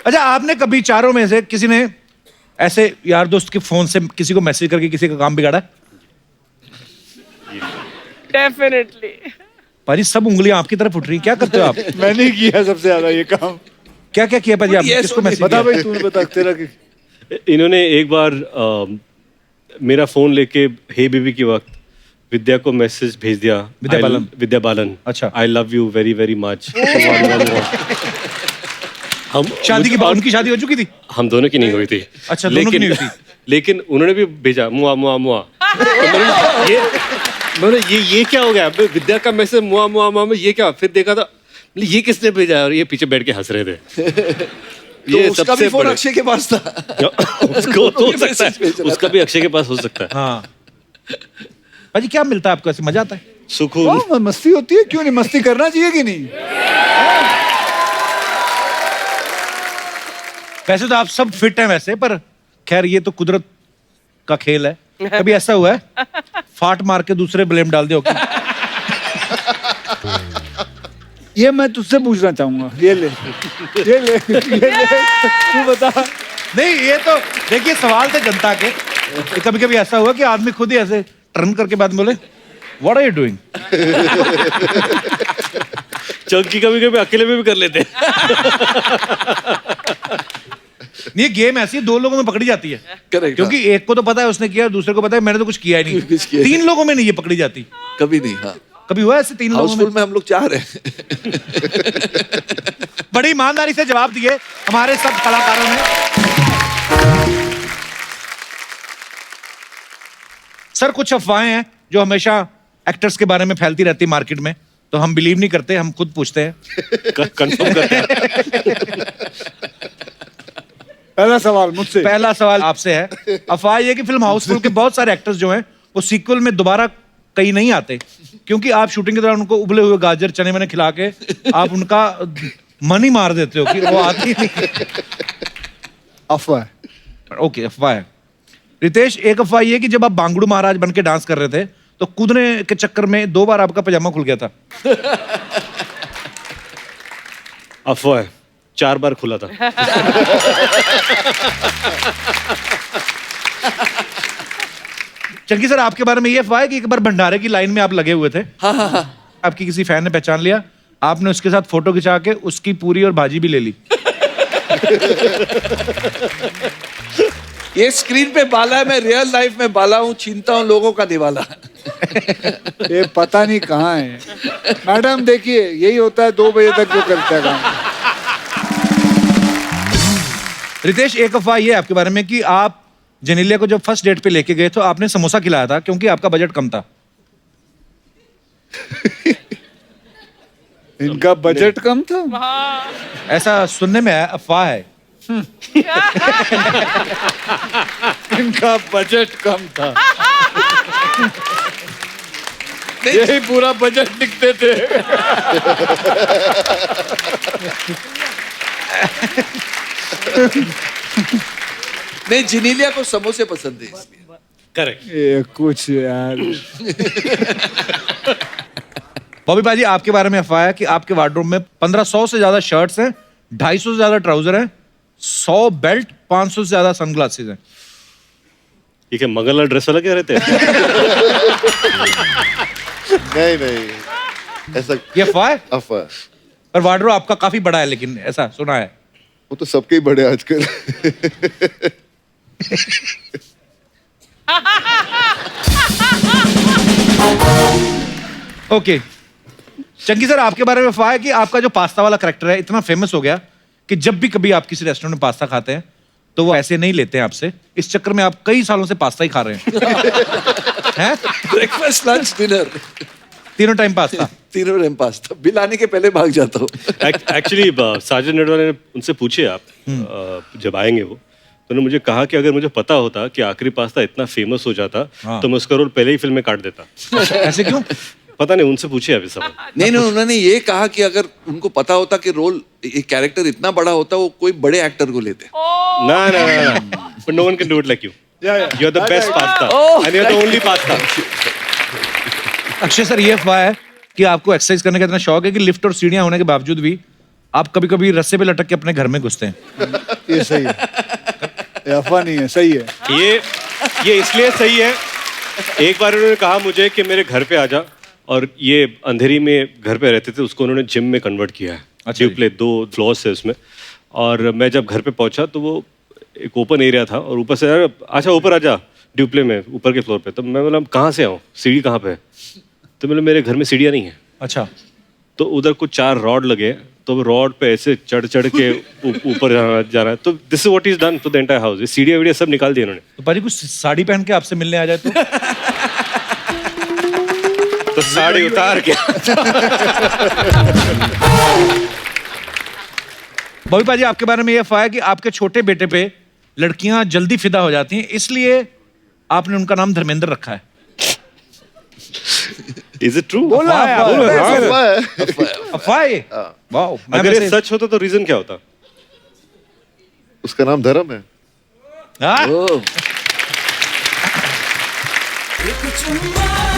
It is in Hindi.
अच्छा, आपने कभी चारों में से किसी ने ऐसे यार दोस्त के फोन से किसी को मैसेज करके किसी का काम बिगाड़ा? डेफिनेटली। पाजी सब उंगलियां आपकी तरफ उठ रही, क्या करते हो आप? मैंने किया सबसे ज्यादा ये काम। क्या क्या किया पाजी आपने? किसको मैसेज बता किया? भाई, तूने बता तेरा इन्होंने एक बार मेरा फोन लेके हे बेबी के वक्त विद्या को मैसेज भेज दिया। विद्या बालन। अच्छा। I love you very very much. हम शादी के बाद उनकी शादी हो चुकी थी? हम दोनों की नहीं हुई थी। अच्छा, दोनों की नहीं हुई थी। लेकिन उन्होंने भी भेजा मुआ मुआ मुआ। ये क्या हो गया? विद्या का मैसेज मुआ मुआ मुआ में ये क्या? फिर देखा था ये किसने भेजा और ये पीछे बैठ के हंस रहे थे। ये तो उसका भी फोन अक्षय के पास था। उसको तो हो सकता है, उसका भी अक्षय के पास हो सकता है। हाँ भाजी, क्या मिलता है आपको? ऐसे मजा आता है? सुकून। मस्ती होती है, क्यों नहीं? मस्ती करना चाहिए कि नहीं? वैसे तो आप सब फिट हैं वैसे, पर खैर ये तो कुदरत का खेल है। कभी ऐसा हुआ है फाट मार के दूसरे ब्लेम डाल दिया? ये मैं तुझसे पूछना चाहूंगा। ये ले तू बता। नहीं, ये तो देखिए सवाल थे जनता के। कभी कभी ऐसा हुआ कि आदमी खुद ही ऐसे टर्न करके बाद बोले what are you doing? Chunky कभी कभी अकेले में भी कर लेते हैं। ये गेम ऐसी है, दो लोगों में पकड़ी जाती है। करेक्ट। क्योंकि एक को तो पता है उसने किया, दूसरे को पता है मैंने तो कुछ किया ही नहीं। तीन लोगों में नहीं ये पकड़ी जाती कभी नहीं। हाँ, कभी हुआ ऐसे तीन लोगों हाउसफुल में हम लोग 4 हैं। बड़ी ईमानदारी से जवाब दिए हमारे सब कलाकारों ने। सर, कुछ अफवाहें हैं जो हमेशा एक्टर्स के बारे में फैलती रहती मार्केट में, तो हम बिलीव नहीं करते, हम खुद पूछते हैं। कंफर्म करते हैं। पहला सवाल मुझसे। पहला सवाल आपसे है। अफवाह ये कि फिल्म हाउसफुल के बहुत सारे एक्टर्स जो हैं वो सीक्वल में दोबारा कहीं नहीं आते, क्योंकि आप शूटिंग के दौरान उनको उबले हुए गाजर चने मैंने खिला के आप उनका मन ही मार देते हो कि वो आती ही नहीं। अफवाह। ओके, अफवाह है। रितेश, एक अफवाह ये कि जब आप बांगड़ू महाराज बन के डांस कर रहे थे तो कूदने के चक्कर में 2 बार आपका पजामा खुल गया था। अफवाह है, 4 बार खुला था। चंकी सर, आपके बारे में ये अफवाह है कि एक बार भंडारे की लाइन में आप लगे हुए थे। हाँ। आपकी किसी फैन ने पहचान लिया, आपने उसके साथ फोटो खिंचा के उसकी पूरी और भाजी भी ले ली। ये स्क्रीन पे बाला है, मैं रियल लाइफ में बाला हूँ, छीनता हूँ लोगों का दिवाला। ये पता नहीं कहाँ है। मैडम देखिए, यही होता है 2 बजे तक जो करता है काम। रितेश, एक अफवाह ये है आपके बारे में कि आप जेनेलिया को जब फर्स्ट डेट पे लेके गए तो आपने समोसा खिलाया था क्योंकि आपका बजट कम था। इनका बजट कम था? ऐसा सुनने में है, अफवाह है। इनका बजट कम था। यही पूरा बजट लिखते थे। नहीं, जिनीलिया को समोसे पसंद है इसलिए। करेक्ट। ये कुछ यार। बॉबी पाजी, आपके बारे में अफवाह है कि आपके वार्डरोब में 1500 से ज्यादा शर्ट्स हैं, 250 से ज्यादा ट्राउजर हैं, 100 बेल्ट, 500 से ज्यादा सनग्लासेस हैं। ये क्या मंगलवार ड्रेस वाला कह रहे थे? नहीं, ऐसा ये अफवाह है? अफवाह। पर वार्डरोब आपका काफी बड़ा है, लेकिन ऐसा सुना है। वो तो सबके ही बड़े आजकल। ओके चंकी सर, आपके बारे में अफवाह है कि आपका जो पास्ता वाला करैक्टर है इतना फेमस हो गया कि जब भी कभी आप किसी रेस्टोरेंट में पास्ता खाते हैं तो वो ऐसे नहीं लेते हैं आपसे। इस चक्कर में आप कई सालों से पास्ता ही खा रहे हैं। हैं? ब्रेकफास्ट, लंच, डिनर, तीनों टाइम पास्ता। तीनों टाइम पास्ता। बिल आने के पहले भाग जाता हूँ। एक्चुअली साजन नडवाले ने उनसे पूछे आप जब आएंगे वो, तो उन्होंने मुझे कहा कि अगर मुझे पता होता कि आखिरी पास्ता इतना फेमस हो जाता तो मैं उसका रोल पहले ही फिल्म में काट देता। ऐसे क्यों? पता नहीं, उनसे पूछे अभी सब। नहीं, उन्होंने ये कहा कि अगर उनको पता होता कि रोल, ये कैरेक्टर इतना बड़ा होता, वो कोई बड़े एक्टर को लेते। ना, but no one can do it like you. You're the best pasta, and you're the only pasta. Akshay sir, ये अफवाह है कि आपको एक्सरसाइज करने का इतना शौक है कि लिफ्ट और सीढ़ियां होने के बावजूद भी आप कभी कभी रस्से पे लटक के अपने घर में घुसते हैं। ये सही है, ये अफवाह नहीं है, सही है। ये इसलिए सही है, एक बार उन्होंने कहा मुझे कि मेरे घर पे आ जा, और ये अंधेरी में घर पे रहते थे, उसको उन्होंने जिम में कन्वर्ट किया है। अच्छा ड्यूप्ले 2 फ्लोर्स है उसमें, और मैं जब घर पे पहुंचा तो वो एक ओपन एरिया था, और ऊपर से यार अच्छा ऊपर आ जा ड्यूप्ले में, ऊपर के फ्लोर पे। तो मैं बोला कहाँ से आऊँ, सीढ़ी कहाँ पे है? तो बोले मेरे घर में सीढ़ियाँ नहीं है। अच्छा, तो उधर कुछ 4 रॉड लगे, तो रॉड पे ऐसे चढ़ के ऊपर जाना है। तो this is what is done to the entire house. सीढ़ियाँ वीडिया सब निकाल दिए उन्होंने। तो पाजी कुछ साड़ी पहन के आपसे मिलने आ जाए तो साड़ी उतार के बॉबी पाजी, आपके बारे में ये अफवाह है कि आपके छोटे बेटे पे लड़कियां जल्दी फिदा हो जाती हैं, इसलिए आपने उनका नाम धर्मेंद्र रखा है। Is it true? अफवाह है? वाओ, मैं अगर ये वैसे- सच होता तो रीजन क्या होता? उसका नाम धर्म है। हाँ? ओह एक चुम्मा